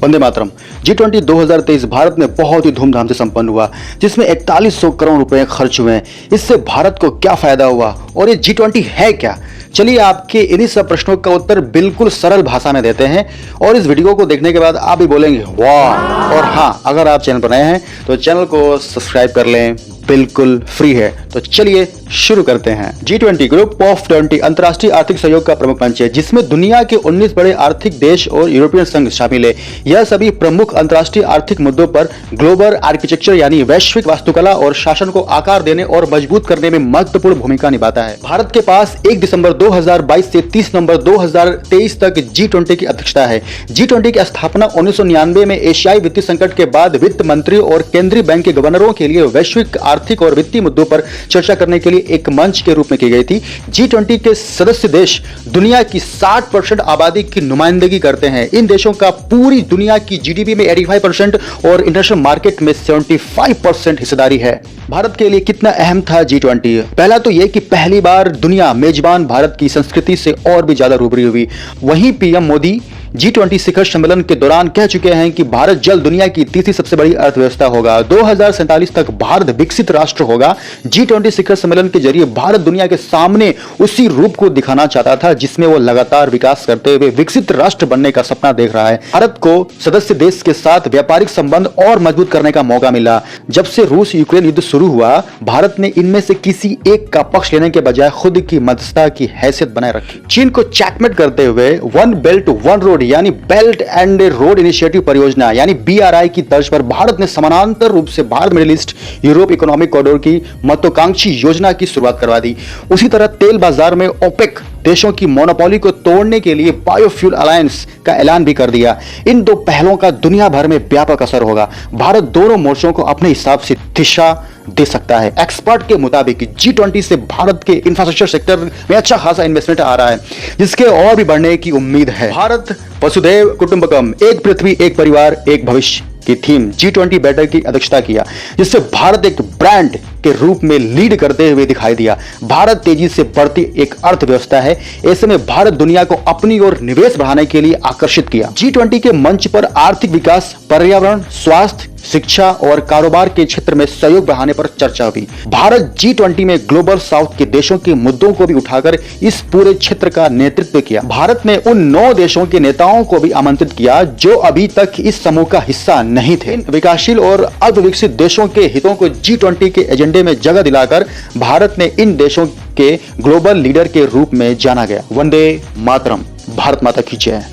Vande Mataram. G20 2023 Bharat में बहुत ही धूमधाम से संपन्न हुआ, जिसमें 4100 करोड़ रुपए खर्च हुए। इससे भारत को क्या फायदा हुआ और ये G20 है क्या? चलिए आपके इन्हीं सब प्रश्नों का उत्तर बिल्कुल सरल भाषा में देते हैं और इस वीडियो को देखने के बाद आप भी बोलेंगे वाह। और हाँ, अगर आप चैनल पर नए हैं तो चैनल को सब्सक्राइब कर लें, बिल्कुल फ्री है। तो चलिए शुरू करते हैं। G20 ग्रुप ऑफ 20 अंतर्राष्ट्रीय आर्थिक सहयोग का प्रमुख मंच है, जिसमें दुनिया के 19 बड़े आर्थिक देश और यूरोपियन संघ शामिल है। यह सभी प्रमुख अंतर्राष्ट्रीय आर्थिक मुद्दों पर ग्लोबल आर्किटेक्चर यानी वैश्विक वास्तुकला और शासन को आकार देने और मजबूत करने में महत्वपूर्ण भूमिका निभाता है। भारत के पास 1 दिसंबर 2022 से 30 नवंबर 2023 तक G20 की अध्यक्षता है। G20 की स्थापना 1999 में एशियाई वित्तीय संकट के बाद वित्त मंत्री और केंद्रीय बैंक के गवर्नरों के लिए वैश्विक आर्थिक और वित्तीय मुद्दों पर चर्चा करने के लिए एक मंच के रूप में की गई थी। G20 के सदस्य देश दुनिया की 60% आबादी की नुमाइंदगी करते हैं। इन देशों का पूरी दुनिया की जीडीपी में 85% और इंटरनेशनल मार्केट में 75% हिस्सेदारी है। भारत के लिए कितना अहम था G20? पहला तो यह कि पहली बार दुनिया मेजबान भारत की संस्कृति से और भी ज्यादा रूबरू हुई। वहीं पीएम मोदी G20 शिखर सम्मेलन के दौरान कह चुके हैं कि भारत जल्द दुनिया की तीसरी सबसे बड़ी अर्थव्यवस्था होगा। 2047 तक भारत विकसित राष्ट्र होगा। G20 शिखर सम्मेलन के जरिए भारत दुनिया के सामने उसी रूप को दिखाना चाहता था जिसमें वो लगातार विकास करते हुए विकसित राष्ट्र बनने का सपना देख रहा है। भारत को सदस्य देश के साथ व्यापारिक संबंध और मजबूत करने का मौका मिला। जब से रूस यूक्रेन युद्ध शुरू हुआ, भारत ने इनमें से किसी एक का पक्ष लेने के बजाय खुद की मध्यस्थता की हैसियत बनाए रखी। चीन को चेकमेट करते हुए वन बेल्ट वन रोड यानी बेल्ट एंड रोड इनिशिएटिव परियोजना यानी BRI की तर्ज पर भारत ने समानांतर रूप से Bharat middle east Europe economic corridor की महत्वाकांक्षी योजना की शुरुआत करवा दी। उसी तरह तेल बाजार में ओपेक देशों की मोनोपोली को तोड़ने के लिए बायोफ्यूल अलायंस का ऐलान भी कर दिया। इन दो पहलों का दुनिया भर में व्यापक असर होगा। भारत दोनों मोर्चों को अपने हिसाब से दिशा दे सकता है। एक्सपर्ट के मुताबिक G20 से भारत के इंफ्रास्ट्रक्चर सेक्टर में अच्छा खासा इन्वेस्टमेंट आ रहा है, जिसके और भी बढ़ने की उम्मीद है। भारत वसुधैव कुटुंबकम, एक पृथ्वी एक परिवार एक भविष्य की थीम G20 बैठक की अध्यक्षता किया, जिससे भारत एक ब्रांड के रूप में लीड करते हुए दिखाई दिया। भारत तेजी से बढ़ती एक अर्थव्यवस्था है। ऐसे में भारत दुनिया को अपनी ओर निवेश बढ़ाने के लिए आकर्षित किया। G20 के मंच पर आर्थिक विकास, पर्यावरण, स्वास्थ्य, शिक्षा और कारोबार के क्षेत्र में सहयोग बढ़ाने पर चर्चा हुई। भारत G20 में ग्लोबल साउथ के देशों के मुद्दों को भी उठाकर इस पूरे क्षेत्र का नेतृत्व किया। भारत ने उन 9 देशों के नेताओं को भी आमंत्रित किया जो अभी तक इस समूह का हिस्सा नहीं थे। विकासशील और अल्पविकसित देशों के हितों को G20 के एजेंडे में जगह दिलाकर भारत ने इन देशों के ग्लोबल लीडर के रूप में जाना गया। वंदे मातरम। भारत माता की जय।